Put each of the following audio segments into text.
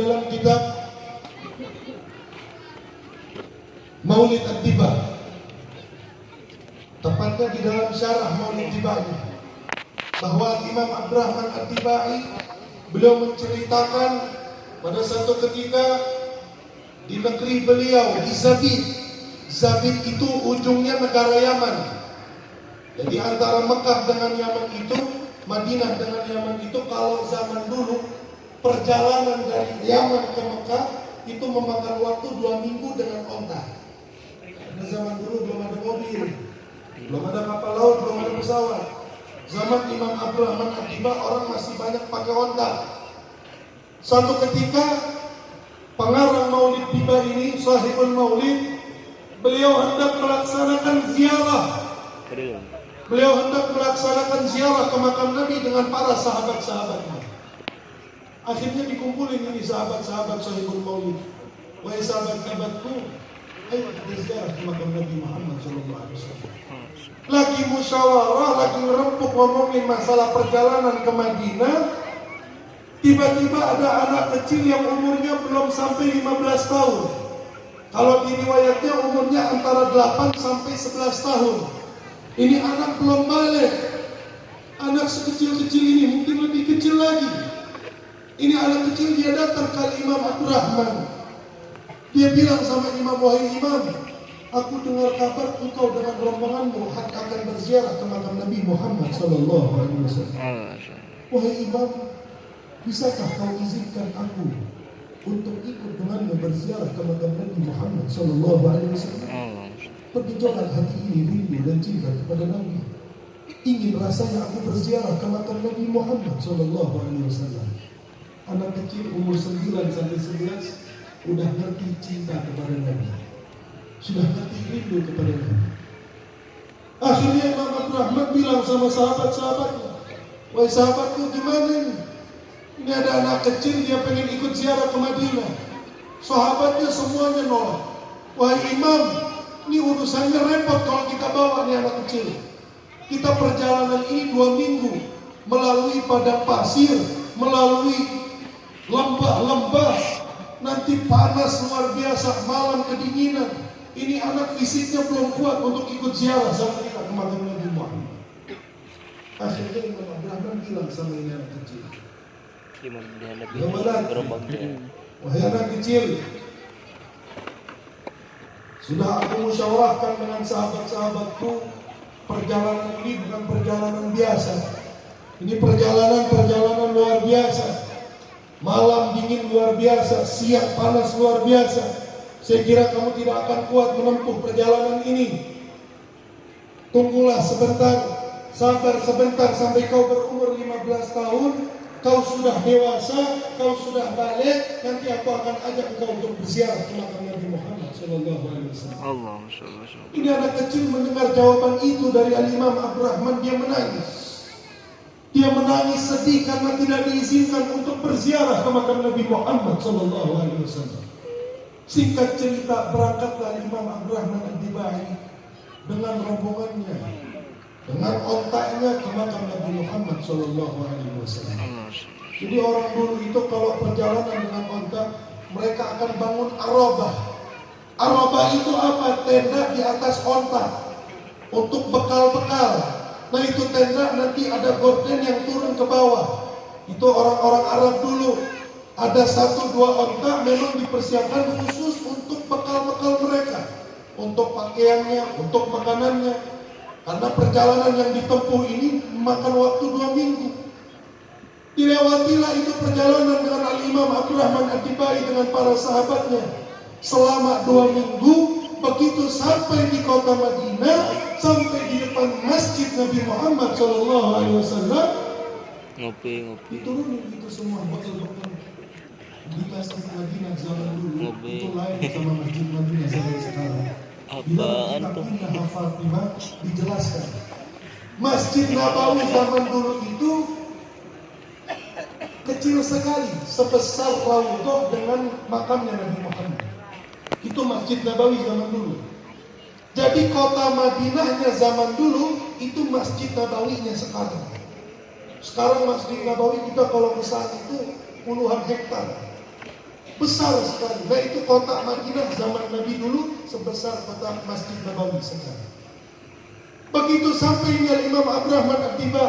dalam kitab Maulid At-Tiba, tepatnya di dalam syarah Maulid Tibai, bahwa Imam Abdurrahman At-Tibai beliau menceritakan pada satu ketika di negeri beliau di Zabid. Zabid itu ujungnya negara Yaman. Jadi antara Mekah dengan Yaman itu, Madinah dengan Yaman itu, kalau zaman dulu perjalanan dari Yaman ke Mekah itu memakan waktu 2 minggu dengan onta. Karena zaman dulu belum ada mobil, belum ada kapal laut, belum ada pesawat. Zaman Imam Abdurrahman At-Tiba orang masih banyak pakai onta. Suatu ketika pengarang Maulid Tiba ini, Sahibul Maulid, beliau hendak melaksanakan ziarah. Beliau hendak melaksanakan ziarah ke makam Nabi dengan para sahabat-sahabatnya. Akhirnya dikumpulin ini sahabat-sahabat Sahibul Maulid. Wahai sahabat-sahabatku, ayo kita ziarah ke makam Nabi Muhammad SAW. Lagi musyawarah, lagi ngerempuk ngomongin masalah perjalanan ke Madinah. Tiba-tiba ada anak kecil yang umurnya belum sampai 15 tahun. Kalau di riwayatnya umurnya antara 8 sampai 11 tahun. Ini anak belum balik. Anak sekecil-kecil ini, mungkin lebih kecil lagi. Ini anak kecil, dia datang ke Imam Abdurrahman. Dia bilang sama Imam, wahai Imam, aku dengar kabar engkau dengan rombonganmu akan berziarah ke makam Nabi Muhammad SAW. Wahai Imam, bisakah kau izinkan aku untuk ikut denganmu berziarah ke makam Nabi Muhammad SAW? Bergejolak hati ini rindu dan cinta kepada Nabi. Ingin rasanya aku berziarah ke makam Nabi Muhammad SAW. Anak kecil umur 9 sampai 11 udah ngerti cinta kepada Nabi, sudah ngerti rindu kepada Nabi. Akhirnya Imam Abdurrahman bilang sama sahabat-sahabatnya, wahai sahabatku, gimana ini? Ini ada anak kecil, dia pengen ikut ziarah ke Madinah. Sahabatnya semuanya nolak. Wahai Imam, ini urusannya repot kalau kita bawa nih anak kecil. Kita perjalanan ini 2 minggu, melalui padang pasir, melalui lembah-lembah, nanti panas luar biasa, malam kedinginan. Ini anak fisiknya belum kuat untuk ikut ziarah sama kita ke makam Nabi Muhammad. Akhirnya Imam Abdurrahman bilang sama ini anak kecil, wahai anak kecil, sudah aku musyawarahkan dengan sahabat-sahabatku, perjalanan ini bukan perjalanan biasa. Ini perjalanan luar biasa. Malam dingin luar biasa, siang panas luar biasa. Saya kira kamu tidak akan kuat menempuh perjalanan ini. Tunggulah sebentar, sabar sebentar sampai kau berumur 15 tahun. Kau sudah dewasa, kau sudah balik. Nanti aku akan ajak kau untuk berziarah ke makam Nabi Muhammad SAW. Ini anak kecil mendengar jawaban itu dari Al-Imam Abdurrahman, dia menangis. Dia menangis sedih karena tidak diizinkan untuk berziarah ke makam Nabi Muhammad SAW. Singkat cerita, berangkatlah Imam Abdurrahman At-Tibai dengan rombongannya, dengan ontaknya ke makam Nabi Muhammad SAW. Jadi orang dulu itu kalau perjalanan dengan ontak, mereka akan bangun arabah. Arabah itu apa? Tenda di atas ontak untuk bekal-bekal. Nah itu tenda, nanti ada gorden yang turun ke bawah. Itu orang-orang Arab dulu. Ada 1-2 onta memang dipersiapkan khusus untuk bekal-bekal mereka, untuk pakaiannya, untuk makanannya. Karena perjalanan yang ditempuh ini memakan waktu 2 minggu. Dilewatilah itu perjalanan dengan Al-Imam Abdurrahman At-Tibai dengan para sahabatnya selama 2 minggu. Begitu sampai di kota Madinah, sampai di depan masjid Nabi Muhammad SAW, diturunin itu semua bekal-bekal di masjid Madinah zaman dulu. Itu lain sama masjid Madinah zaman sekarang. Apaan tuh? Fatimah dijelaskan. Masjid Nabawi zaman dulu itu kecil sekali, sebesar raudhah dengan makamnya Nabi Muhammad. Itu Masjid Nabawi zaman dulu. Jadi kota Madinahnya zaman dulu itu Masjid Nabawinya sekarang. Sekarang Masjid Nabawi kita kalau ke sana itu puluhan hektar. besar sekali. Nah itu kota Madinah zaman Nabi dulu sebesar kota Masjid Nabawi sekarang. Begitu sampainya Imam Abdurrahman Ad-Diba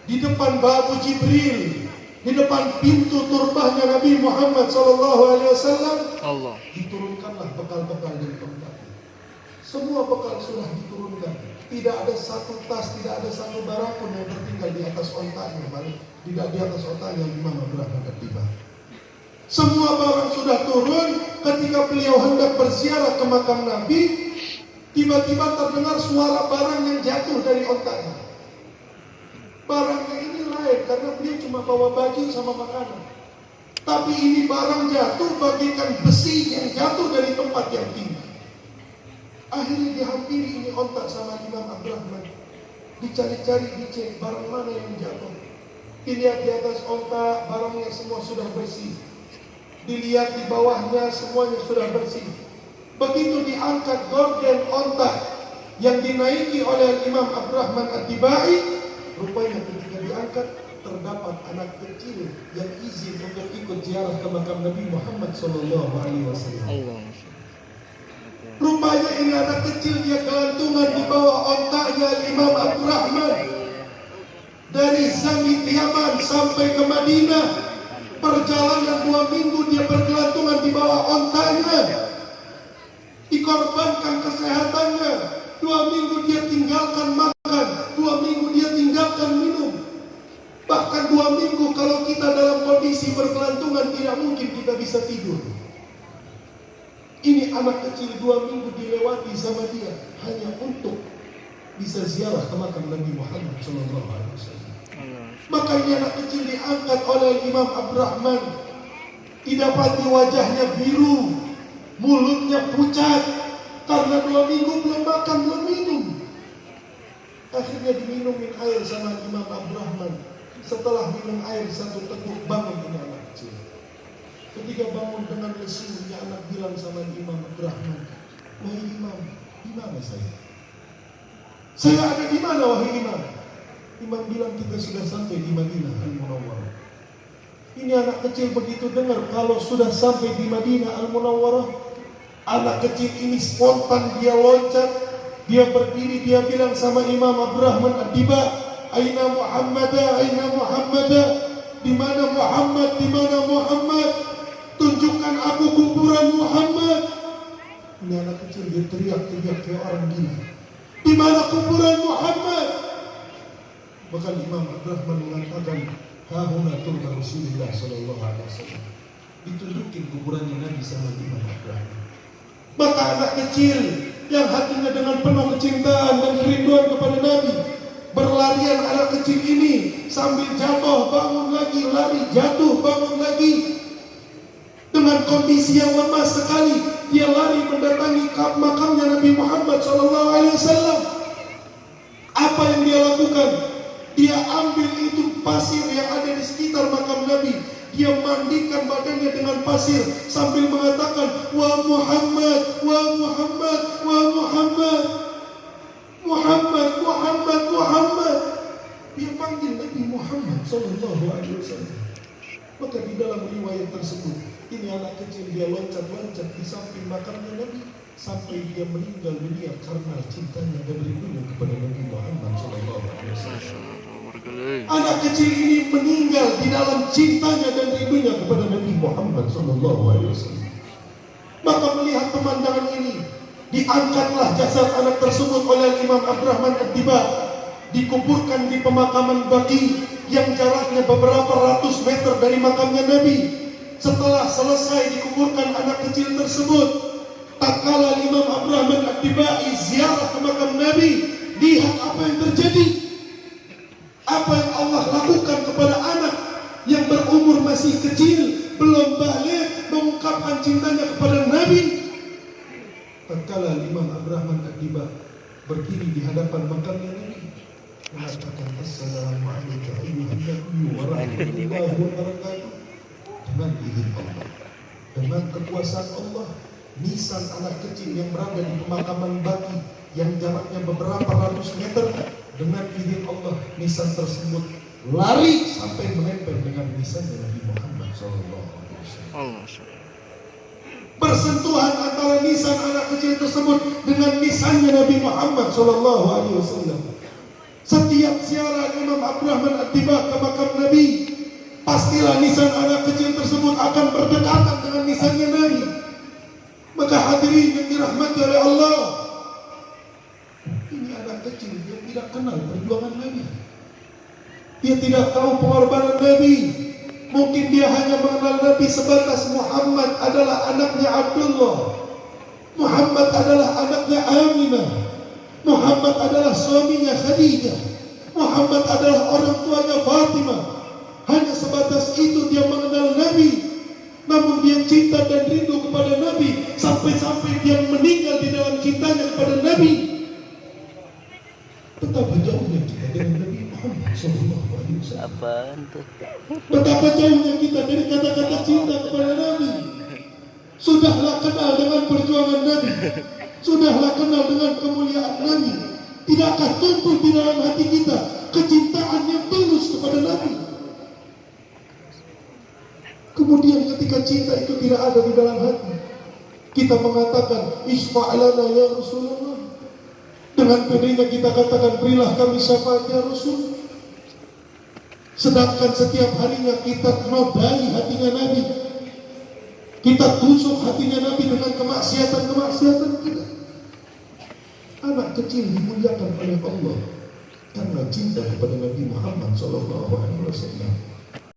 di depan Babu Jibril, di depan pintu turbahnya Nabi Muhammad SAW, diturunkanlah bekal-bekal dari tempat. Semua bekal sudah diturunkan. Tidak ada satu tas, tidak ada satu barang pun yang tertinggal di atas ontanya, tidak di atas ontanya Imam Abdurrahman Ad-Diba. Semua barang sudah turun. Ketika beliau hendak berziarah ke makam Nabi, tiba-tiba terdengar suara barang yang jatuh dari ontanya. Barangnya ini lain karena beliau cuma bawa baju sama makanan. Tapi ini barang jatuh bagaikan besi yang jatuh dari tempat yang tinggi. Akhirnya dihampiri ini ontak sama Imam Abdurrahman. Dicari-cari, dicek barang mana yang jatuh. Dilihat di atas ontak, barangnya semua sudah bersih. Dilihat di bawahnya, semuanya sudah bersih. Begitu diangkat gorden ontak yang dinaiki oleh Imam Abdurrahman Ad-Dibai, rupanya ketika diangkat terdapat anak kecil yang izin untuk ikut ziarah ke makam Nabi Muhammad SAW. Rupanya ini anak kecil dia gelantungan di bawah ontaknya Imam Abdurrahman. Dari Zamit Yaman sampai ke Madinah, perjalanan 2 minggu dia bergelantungan di bawah ontaknya. Dikorbankan kesehatannya. 2 minggu dia tinggalkan makan, 2 minggu dia tinggalkan minum. Bahkan 2 minggu kalau kita dalam kondisi bergelantungan tidak mungkin kita bisa tidur. Ini anak kecil 2 minggu dilewati sama dia hanya untuk bisa ziarah ke makam Nabi Muhammad SAW. Maka ini anak kecil diangkat oleh Imam Abdurrahman. Didapati wajahnya biru, mulutnya pucat karena 2 minggu belum makan, belum minum. Akhirnya diminumin air sama Imam Abdurrahman. Setelah minum air 1 teguk, bangun ini anak kecil. Ketika bangun dengan lesu, ya anak bilang sama Imam Abdurrahman, "Wahai Imam, di mana saya? Saya ada di mana, wahai Imam?" Imam bilang, "Kita sudah sampai di Madinah Al-Munawwarah." Ini anak kecil begitu dengar kalau sudah sampai di Madinah Al-Munawwarah, anak kecil ini spontan dia loncat, dia berdiri, dia bilang sama Imam Abdurrahman Ad-Diba, "Aina Muhammadah, aina Muhammadah, di mana Muhammad, di mana Muhammad? Tunjukkan aku kuburan Muhammad." Ini anak kecil dia teriak-teriak kayak orang gila, "Di mana kuburan Muhammad?" Bahkan Imam Abdurrahman mengatakan, "Hahuna turba Rasulullah SAW." Ditunjukin kuburannya Nabi sama Imam Abdurrahman. Maka anak kecil yang hatinya dengan penuh kecintaan dan kerinduan kepada Nabi, berlarian anak kecil ini sambil jatuh bangun lagi, lari jatuh bangun lagi. Dengan kondisi yang lemah sekali, dia lari mendatangi makamnya Nabi Muhammad SAW. Apa yang dia lakukan? Dia ambil itu pasir yang ada di sekitar makam Nabi. Dia mandikan badannya dengan pasir sambil mengatakan, "Wa Muhammad, wa Muhammad, wa Muhammad, Muhammad, Muhammad, Muhammad." Dia panggil Nabi Muhammad SAW. Maka di dalam riwayat tersebut, ini anak kecil dia loncat-loncat di samping makamnya Nabi sampai dia meninggal dunia karena cintanya dan rindunya kepada Nabi Muhammad SAW. Anak kecil ini meninggal di dalam cintanya dan rindunya kepada Nabi Muhammad SAW. Maka melihat pemandangan ini, diangkatlah jasad anak tersebut oleh Imam Abdurrahman Ad-Diba, dikuburkan di pemakaman Baqi yang jaraknya beberapa ratus meter dari makamnya Nabi. Setelah selesai dikuburkan anak kecil tersebut, tak kala Imam Abdurrahman Ad-Dibai ziarah ke makam Nabi, lihat apa yang terjadi. Apa yang Allah lakukan kepada anak yang berumur masih kecil, belum balik, mengungkapkan cintanya kepada Nabi. Tatkala Imam Abdurrahman Ad-Diba berdiri di hadapan makamnya Nabi, mengatakan, "Assalamualaikum warahmatullahi wabarakatuh." Dengan izin Allah, dengan kekuasaan Allah, nisan anak kecil yang berada di pemakaman Baqi yang jaraknya beberapa ratus meter, dengan izin Allah nisan tersebut lari sampai menempel dengan nisan Nabi Muhammad SAW. Bersentuhan antara nisan anak kecil tersebut dengan nisannya Nabi Muhammad Sallallahu Alaihi Wasallam. Setiap ziarah Imam Abdurrahman At-Tiba ke makam Nabi, pastilah nisan anak kecil tersebut akan berdekatan dengan nisannya Nabi. Maka hadirin yang dirahmati oleh Allah, ini anak kecil, dia tidak kenal perjuangan Nabi. Dia tidak tahu pengorbanan Nabi. Mungkin dia hanya mengenal Nabi sebatas Muhammad adalah anaknya Abdullah, Muhammad adalah anaknya Aminah, Muhammad adalah suaminya Khadijah, Muhammad adalah orang tuanya Fatimah. Hanya sebatas itu dia mengenal Nabi. Namun dia cinta dan rindu kepada Nabi, sampai-sampai dia meninggal di dalam cintanya kepada Nabi. Betapa jauhnya kita dengan Nabi Muhammad Sallallahu Alaihi Wasallam. Apaan tuh? Betapa jauhnya kita dari kata-kata cinta kepada Nabi. Sudahlah kenal dengan perjuangan Nabi, sudahlah kenal dengan kemuliaan Nabi. Tidakkah tumbuh di dalam hati kita kecintaan yang tulus kepada Nabi? Kemudian ketika cinta itu tidak ada di dalam hati, kita mengatakan isfa'lana ya Rasulullah. Dengan pedenya kita katakan berilah kami syafaat ya Rasul. Sedangkan setiap harinya kita nodai hatinya Nabi, kita tusuk hatinya Nabi dengan kemaksiatan-kemaksiatan kita. Anak kecil dimuliakan oleh Allah karena cinta kepada Nabi Muhammad Sallallahu Alaihi Wasallam.